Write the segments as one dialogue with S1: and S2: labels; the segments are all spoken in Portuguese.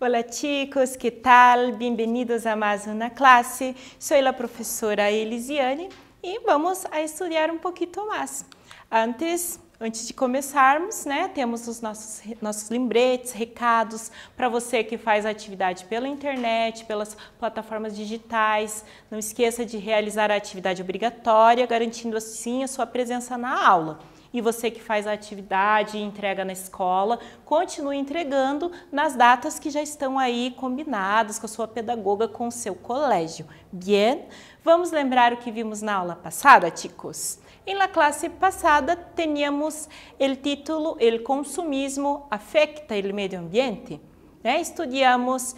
S1: Hola chicos, ¿qué tal? Bienvenidos a más una clase. Soy la profesora Elisiane e vamos a estudar um pouquinho mais. Antes de começarmos, né, temos os nossos lembretes, recados para você que faz atividade pela internet, pelas plataformas digitais. Não esqueça de realizar a atividade obrigatória, garantindo assim a sua presença na aula. E você que faz a atividade e entrega na escola, continue entregando nas datas que já estão aí combinadas com a sua pedagoga, com o seu colégio. Bien? Vamos lembrar o que vimos na aula passada, chicos? Em la classe passada, teníamos o título El consumismo afecta el medio ambiente. Estudamos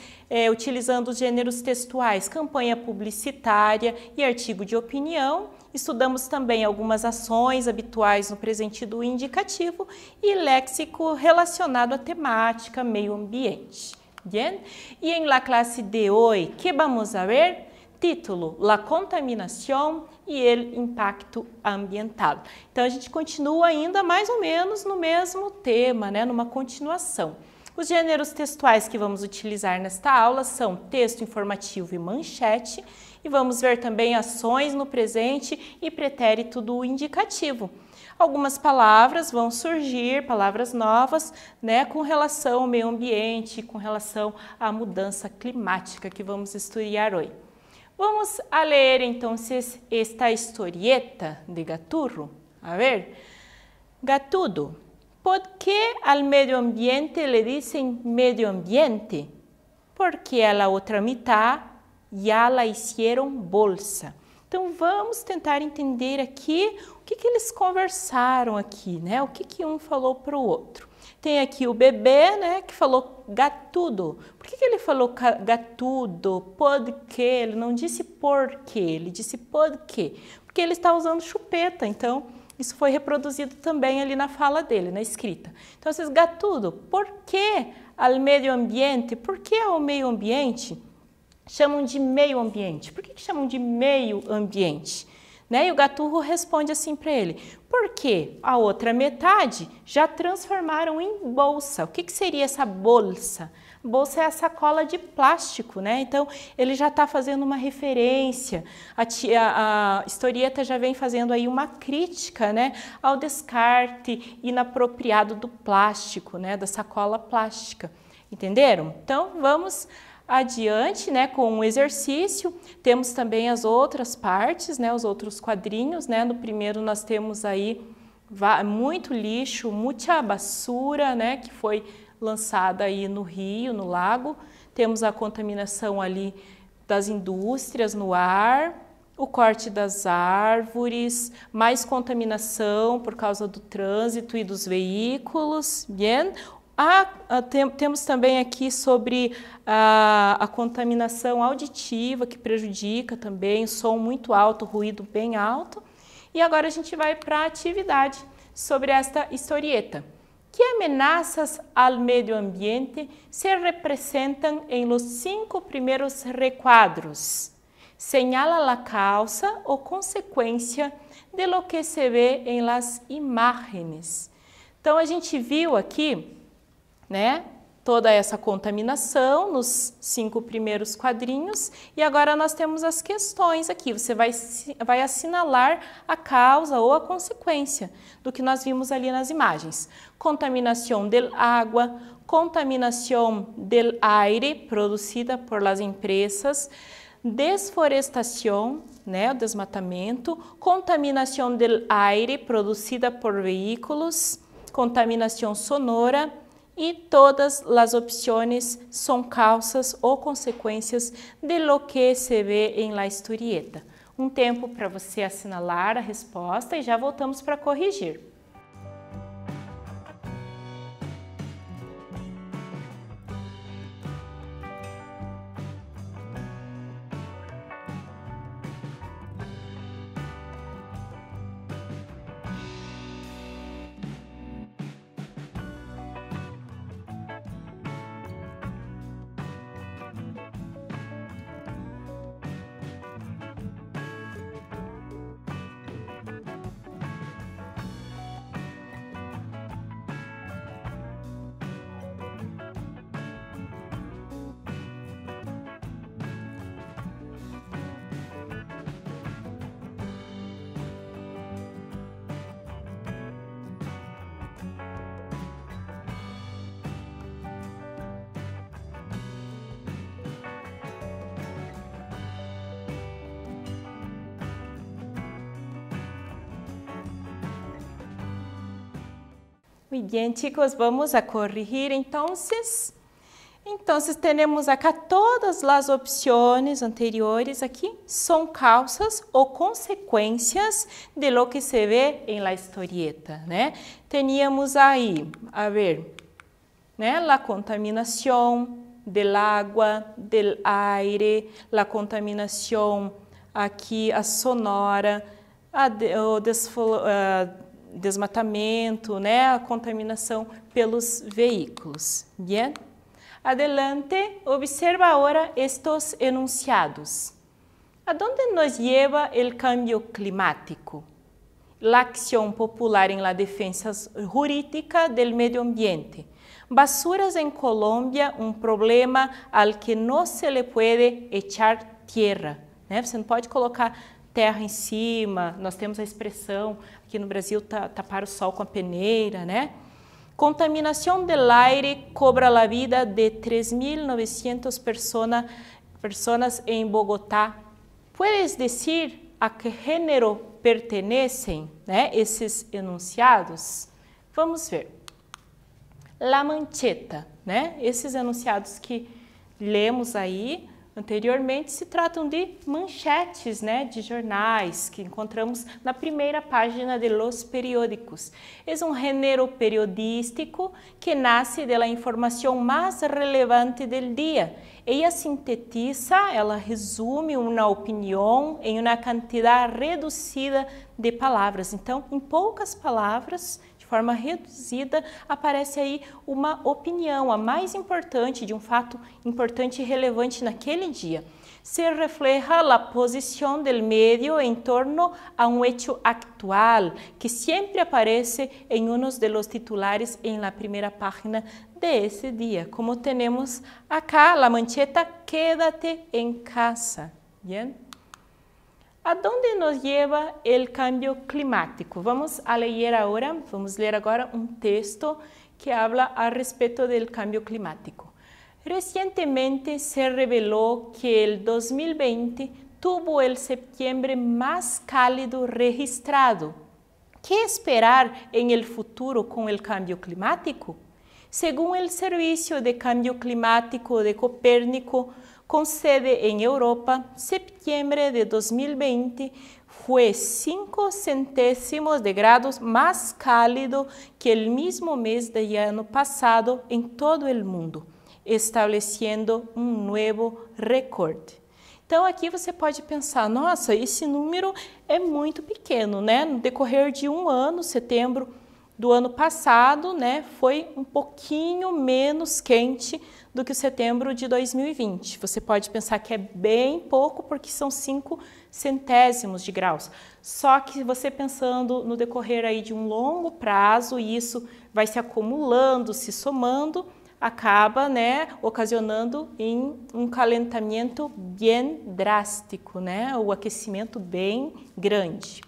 S1: utilizando os gêneros textuais, campanha publicitária e artigo de opinião. Estudamos também algumas ações habituais no presente do indicativo e léxico relacionado à temática meio ambiente. Bien? E em la classe de hoje, que vamos a ver? Título, La contaminação e el impacto ambiental. Então, a gente continua ainda mais ou menos no mesmo tema, né? Numa continuação. Os gêneros textuais que vamos utilizar nesta aula são texto informativo e manchete, e vamos ver também ações no presente e pretérito do indicativo. Algumas palavras vão surgir, palavras novas, né, com relação ao meio ambiente, com relação à mudança climática que vamos estudar hoje. Vamos a ler então esta historieta de Gaturro. A ver, Gatudo. ¿Por qué al medio ambiente le dicen medio ambiente? Porque a la otra mitad ya la hicieron bolsa. Então vamos tentar entender aqui o que eles conversaram aqui, né? O que um falou para o outro. Tem aqui o bebê, né, que falou gatudo. Por que ele falou gatudo? Porque ele não disse por quê, ele disse por quê? Porque ele está usando chupeta, então isso foi reproduzido também ali na fala dele, na escrita. Então, vocês, gatudo, por que ao meio ambiente? Por que ao meio ambiente chamam de meio ambiente? Por que chamam de meio ambiente? Né? E o Gaturro responde assim para ele, porque a outra metade já transformaram em bolsa. O que seria essa bolsa? Bolsa é a sacola de plástico, né? Então, ele já está fazendo uma referência, a historieta já vem fazendo aí uma crítica, né, ao descarte inapropriado do plástico, né, da sacola plástica, entenderam? Então, vamos adiante, né, com o exercício. Temos também as outras partes, né, os outros quadrinhos, né? No primeiro nós temos aí muito lixo, muita basura, né, que foi lançada aí no rio, no lago. Temos a contaminação ali das indústrias no ar, o corte das árvores, mais contaminação por causa do trânsito e dos veículos. Bien? Temos também aqui sobre a contaminação auditiva, que prejudica também, som muito alto, ruído bem alto. E agora a gente vai para a atividade sobre esta historieta. Que ameaças ao meio ambiente se representam em los 5 primeiros requadros? Señala a causa ou consequência de lo que se vê em las imágenes. Então, a gente viu aqui, né, toda essa contaminação nos 5 primeiros quadrinhos e agora nós temos as questões aqui. Você vai assinalar a causa ou a consequência do que nós vimos ali nas imagens. Contaminação del agua, contaminação del aire produzida por las empresas, desforestação, né, o desmatamento, contaminação del aire produzida por veículos, contaminação sonora, e todas as opções são causas ou consequências de lo que se vê em la historieta. Um tempo para você assinalar a resposta e já voltamos para corrigir. Muy bien, chicos, vamos a corregir entonces. Entonces, temos acá todas as opções anteriores aqui são causas ou consequências de lo que se vê em la historieta, né? Teníamos aí, a ver, né? La contaminação del agua, del aire, la contaminação aqui a sonora, o desmatamento, né? A contaminação pelos veículos, bien? Adelante, observa agora estes enunciados. ¿A dónde nos lleva el cambio climático? La acción popular en la defensa jurídica del medio ambiente. Basuras en Colombia, un problema al que no se le puede echar tierra. Né? Você não pode colocar terra em cima, nós temos a expressão aqui no Brasil, tapar o sol com a peneira, né? Contaminação del aire cobra a vida de 3.900 personas em Bogotá. ¿Puedes decir a que gênero pertenecem, né, esses enunciados? Vamos ver. La Mancheta, né? Esses enunciados que lemos aí anteriormente se tratam de manchetes, né, de jornais que encontramos na primeira página de los periódicos. É um gênero periodístico que nasce da informação mais relevante do dia. Ela sintetiza, ela resume uma opinião em uma quantidade reduzida de palavras. Então, em poucas palavras, de forma reduzida, aparece aí uma opinião, a mais importante de um fato importante e relevante naquele dia. Se refleja a posição do meio em torno a um hecho actual, que sempre aparece em um dos titulares em la primeira página de esse dia. Como temos acá, la mancheta, quédate em casa. Bien? ¿A dónde nos lleva el cambio climático? Vamos a ler agora um texto que habla a respeito del cambio climático. Recientemente se reveló que el 2020 tuvo el septiembre más cálido registrado. ¿Qué esperar en el futuro con el cambio climático? Según el Servicio de Cambio Climático de Copérnico, com sede em Europa, septiembre de 2020 foi 5 centésimos de grados mais cálido que o mesmo mês do ano passado em todo o mundo, estabelecendo um novo recorde. Então, aqui você pode pensar, nossa, esse número é muito pequeno, né? No decorrer de um ano, setembro do ano passado, né, foi um pouquinho menos quente do que o setembro de 2020. Você pode pensar que é bem pouco, porque são 5 centésimos de graus. Só que você pensando no decorrer aí de um longo prazo, e isso vai se acumulando, se somando, acaba, né, ocasionando em um calentamento bem drástico, né, o aquecimento bem grande.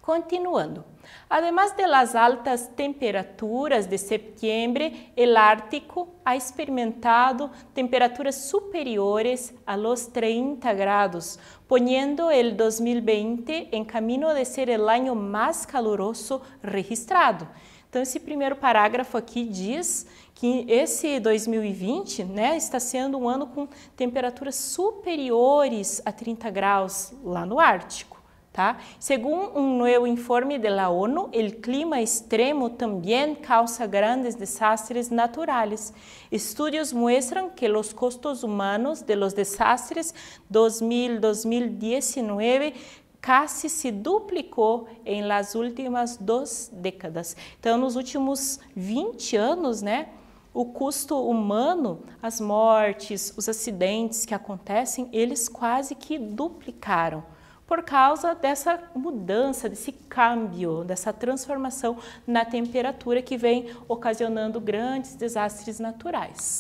S1: Continuando. Además de las altas temperaturas de septiembre, el Ártico ha experimentado temperaturas superiores a los 30 grados, poniendo el 2020 en camino de ser el año más caluroso registrado. Então, esse primeiro parágrafo aqui diz que esse 2020, né, está sendo um ano com temperaturas superiores a 30 graus lá no Ártico. ¿tá? Según un nuevo informe de la ONU, el clima extremo también causa grandes desastres naturales. Estudios muestran que los costos humanos de los desastres 2000-2019 casi se duplicou em las últimas 2 décadas. Então, nos últimos 20 anos, né, o custo humano, as mortes, os acidentes que acontecem, eles quase que duplicaram por causa dessa mudança, desse câmbio, dessa transformação na temperatura que vem ocasionando grandes desastres naturais.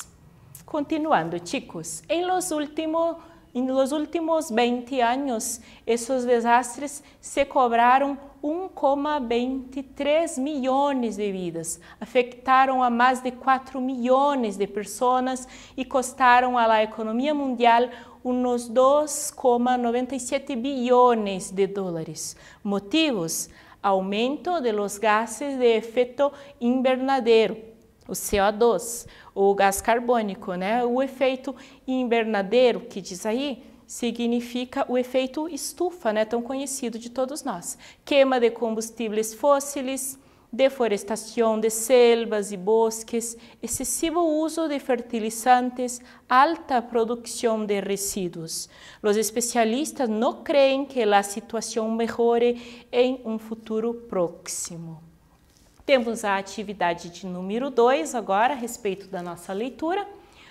S1: Continuando, chicos, em los últimos 20 anos, esses desastres se cobraram 1,23 milhões de vidas, afetaram a mais de 4 milhões de pessoas e custaram à economia mundial uns 2,97 bilhões de dólares. Motivos? aumento de los gases de efeito invernadero, o CO2, o gás carbônico, né? O efeito invernadero, que diz aí, significa o efeito estufa, né? Tão conhecido de todos nós. Queima de combustíveis fósseis, deforestação de selvas e bosques, excessivo uso de fertilizantes, alta produção de resíduos. Os especialistas não creem que a situação melhore em um futuro próximo. Temos a atividade de número 2 agora, a respeito da nossa leitura.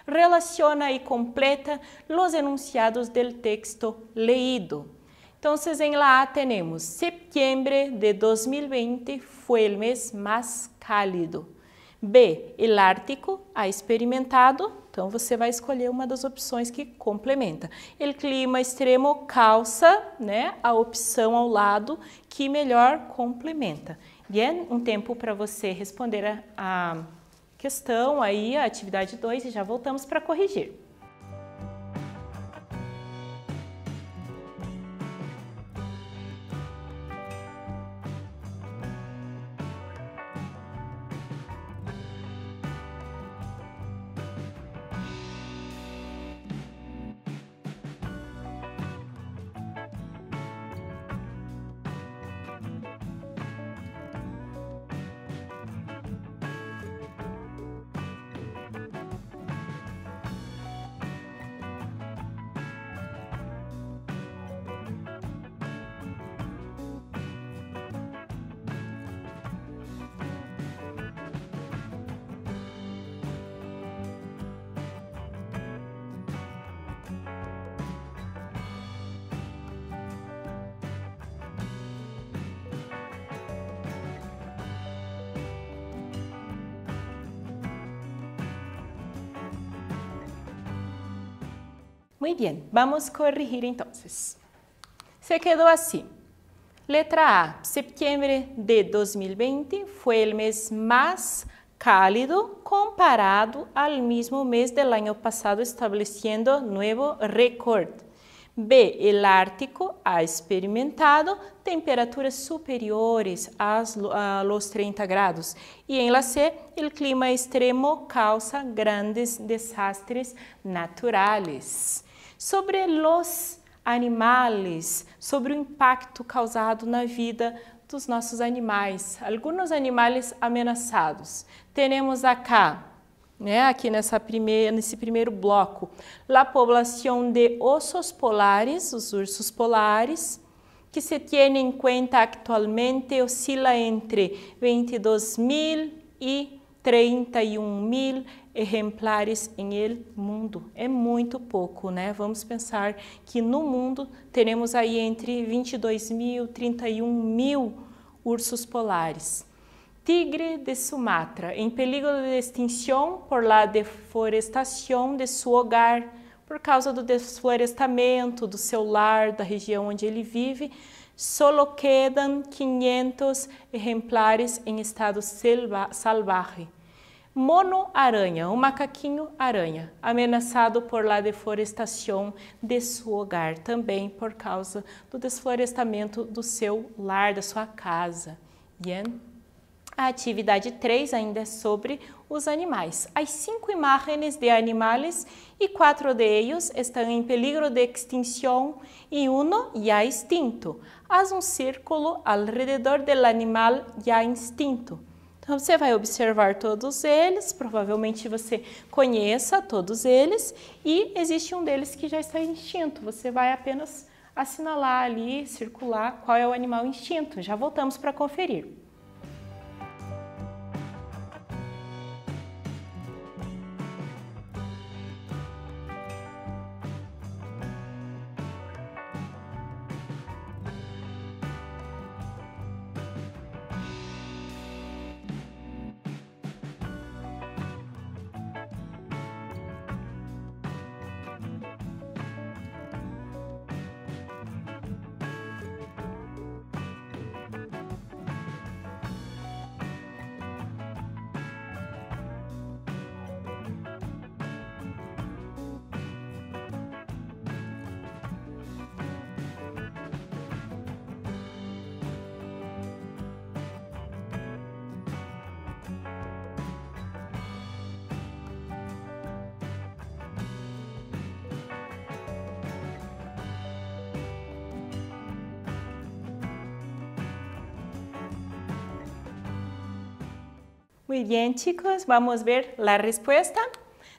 S1: Relaciona e completa os enunciados do texto leído. Entonces, en la A tenemos, septiembre de 2020 fue el mes más cálido. B, el Ártico ha experimentado, então você vai escolher uma das opções que complementa. El clima extremo causa, né, a opção ao lado que melhor complementa. Bien, um tempo para você responder a questão aí, a atividade 2, e já voltamos para corrigir. Muy bien, vamos a corregir entonces. Se quedó así. Letra A, septiembre de 2020 fue el mes más cálido comparado al mismo mes del año pasado, estableciendo nuevo récord. B, el Ártico ha experimentado temperaturas superiores a los 30 grados. Y en la C, el clima extremo causa grandes desastres naturales. Sobre los animais, sobre o impacto causado na vida dos nossos animais, alguns animais ameaçados. Temos acá, né, aqui nesse primeiro bloco, a população de osos polares, os ursos polares, que se tem em conta atualmente oscila entre 22.000 e 31.000 exemplares em el mundo. É muito pouco, né? Vamos pensar que no mundo teremos aí entre 22.000 e 31.000 ursos polares. Tigre de Sumatra, em perigo de extinção por la deforestação de seu hogar, por causa do desflorestamento do seu lar, da região onde ele vive, solo quedam 500 exemplares em estado salvaje. Mono-aranha, um macaquinho aranha, ameaçado por la deforestação de seu hogar, também por causa do desflorestamento do seu lar, da sua casa. Bien? A atividade 3 ainda é sobre os animais. Há 5 imagens de animais e 4 de eles estão em peligro de extinção e um já extinto. Haz um círculo alrededor do animal já extinto. Então, você vai observar todos eles, provavelmente você conheça todos eles, e existe um deles que já está extinto. Você vai apenas assinalar ali, circular qual é o animal extinto. Já voltamos para conferir. Muy bien, chicos, vamos a ver la respuesta.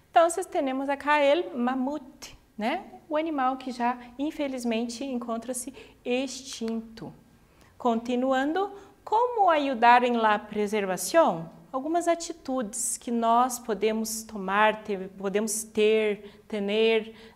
S1: Entonces, tenemos acá el mamute, né? O animal que já, infelizmente, encontra-se extinto. Continuando, como ajudar em la preservação? Algumas atitudes que nós podemos tomar, podemos ter,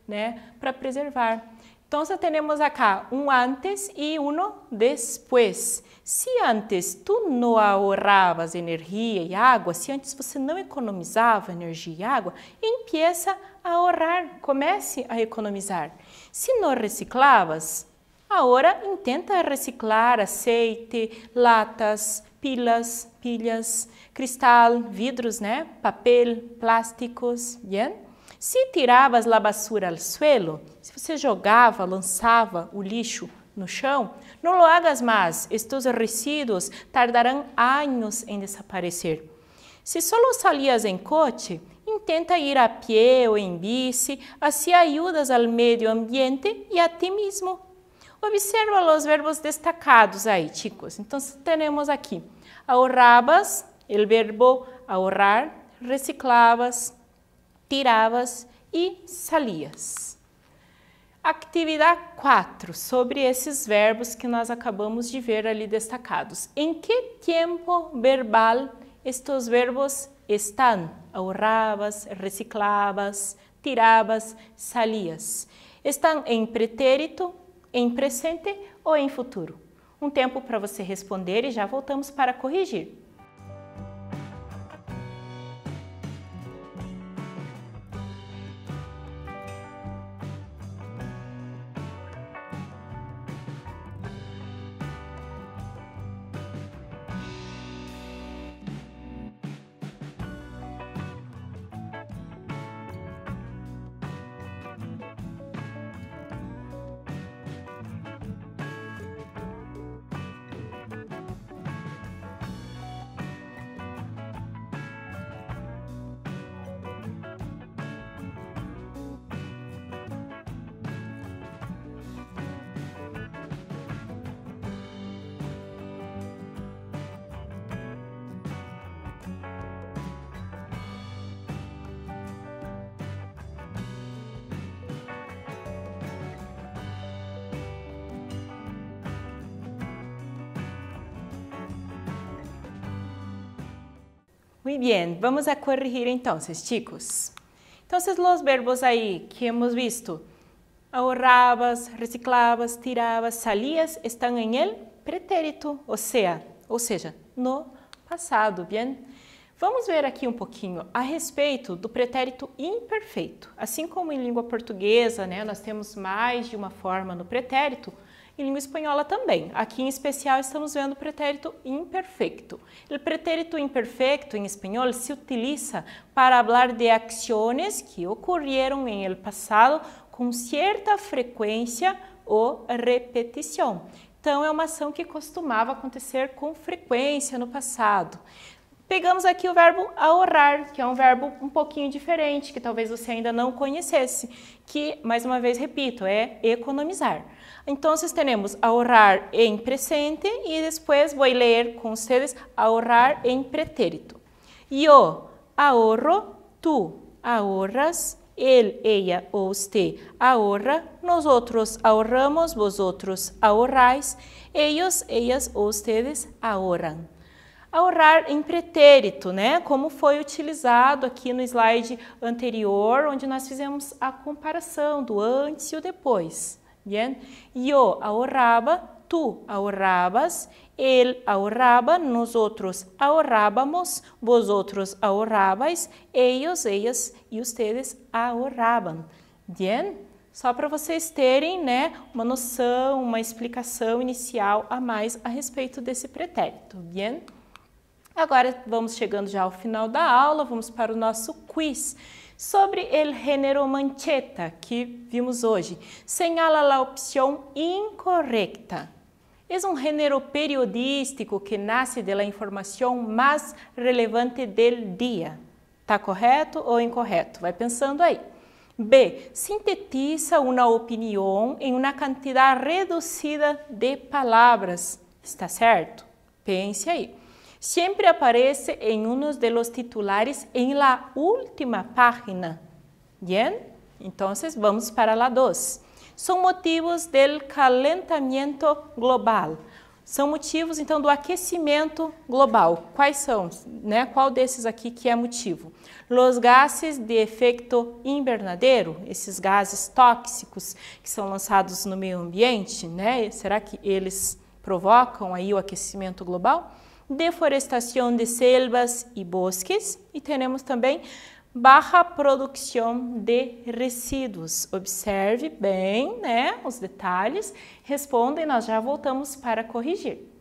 S1: né, para preservar. Então, temos acá um antes e um depois. Se antes tu não ahorravas energia e água, se antes você não economizava energia e água, empieza a ahorrar, comece a economizar. Se não reciclavas, agora intenta reciclar aceite, latas, pilhas, cristal, vidros, né? Papel, plásticos, bien? Se tiravas a basura ao suelo, se você jogava, lançava o lixo no chão, não lo hagas mais, estes resíduos tardarão anos em desaparecer. Se solo salias em coche, intenta ir a pé ou em bici, assim ajudas ao meio ambiente e a ti mesmo. Observa os verbos destacados aí, chicos. Então, temos aqui, ahorrabas, o verbo ahorrar, reciclavas, tiravas e salias. Atividade 4, sobre esses verbos que nós acabamos de ver ali destacados. Em que tempo verbal estes verbos estão? Ahorravas, reciclavas, tiravas, salias. Estão em pretérito, em presente ou em futuro? Um tempo para você responder e já voltamos para corrigir. Muy bien, vamos a corregir entonces, chicos. Entonces, los verbos ahí que hemos visto, ahorrabas, reciclavas, tiravas, salías, están en el pretérito, ou seja, no passado, bien? Vamos ver aqui um pouquinho a respeito do pretérito imperfeito. Assim como em língua portuguesa, né, nós temos mais de uma forma no pretérito, em língua espanhola também. Aqui em especial estamos vendo o pretérito imperfeito. O pretérito imperfeito em espanhol se utiliza para falar de ações que ocorreram em el passado com certa frequência ou repetição. Então, é uma ação que costumava acontecer com frequência no passado. Pegamos aqui o verbo ahorrar, que é um verbo um pouquinho diferente, que talvez você ainda não conhecesse, que, mais uma vez, repito, é economizar. Então, temos ahorrar em presente e depois vou ler com vocês ahorrar em pretérito. Eu ahorro, tu ahorras, ele, ella ou usted ahorra, nosotros ahorramos, vosotros ahorráis, ellos, ellas ou ustedes ahorran. Ahorrar em pretérito, né? Como foi utilizado aqui no slide anterior, onde nós fizemos a comparação do antes e o depois. Bien? Eu ahorraba, tu ahorrabas, ele ahorraba, nosotros ahorrábamos, vosotros ahorrabais, ellos, ellas e ustedes ahorraban. Bien? Só para vocês terem, né, uma noção, uma explicação inicial a mais a respeito desse pretérito. Bien? Agora vamos chegando já ao final da aula, vamos para o nosso quiz sobre o gênero mancheta que vimos hoje. Señala a opção incorreta. É um gênero periodístico que nasce da informação mais relevante do dia. Tá correto ou incorreto? Vai pensando aí. B. Sintetiza uma opinião em uma quantidade reduzida de palavras. Está certo? Pense aí. Siempre aparece en uno de los titulares en la última página. Bien, entonces vamos para la 2. São motivos del calentamiento global. São motivos, então, do aquecimento global. Quais são? Né? Qual desses aqui que é motivo? Los gases de efeito invernadero, esses gases tóxicos que são lançados no meio ambiente, né? Será que eles provocam aí o aquecimento global? Deforestação de selvas e bosques. E temos também baixa produção de resíduos. Observe bem, né, os detalhes, responda e nós já voltamos para corrigir.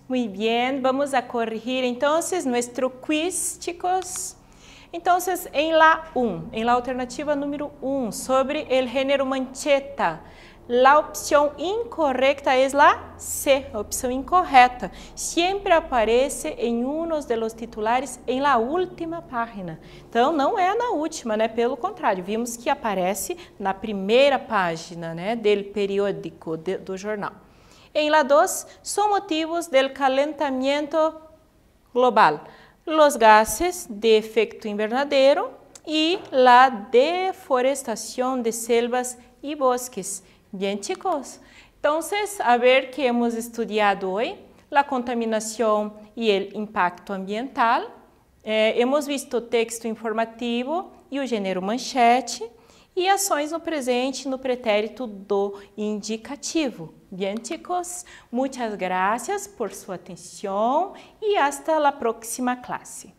S1: Muy bien, vamos a corregir entonces nuestro quiz, chicos. Entonces, en la alternativa número 1, sobre el género mancheta, la opción incorrecta es la C, opción incorrecta. Siempre aparece en uno de los titulares en la última página. Então, não é na última, né? Pelo contrário, vimos que aparece na primeira página, né, del periódico, do jornal. En la 2, son motivos del calentamiento global, los gases de efecto invernadero y la deforestación de selvas y bosques. Bien, chicos. Entonces, a ver qué hemos estudiado hoy, la contaminación y el impacto ambiental. Hemos visto texto informativo e o gênero manchete e ações no presente no pretérito do indicativo. Bien, chicos, muchas gracias por su atención y hasta la próxima clase.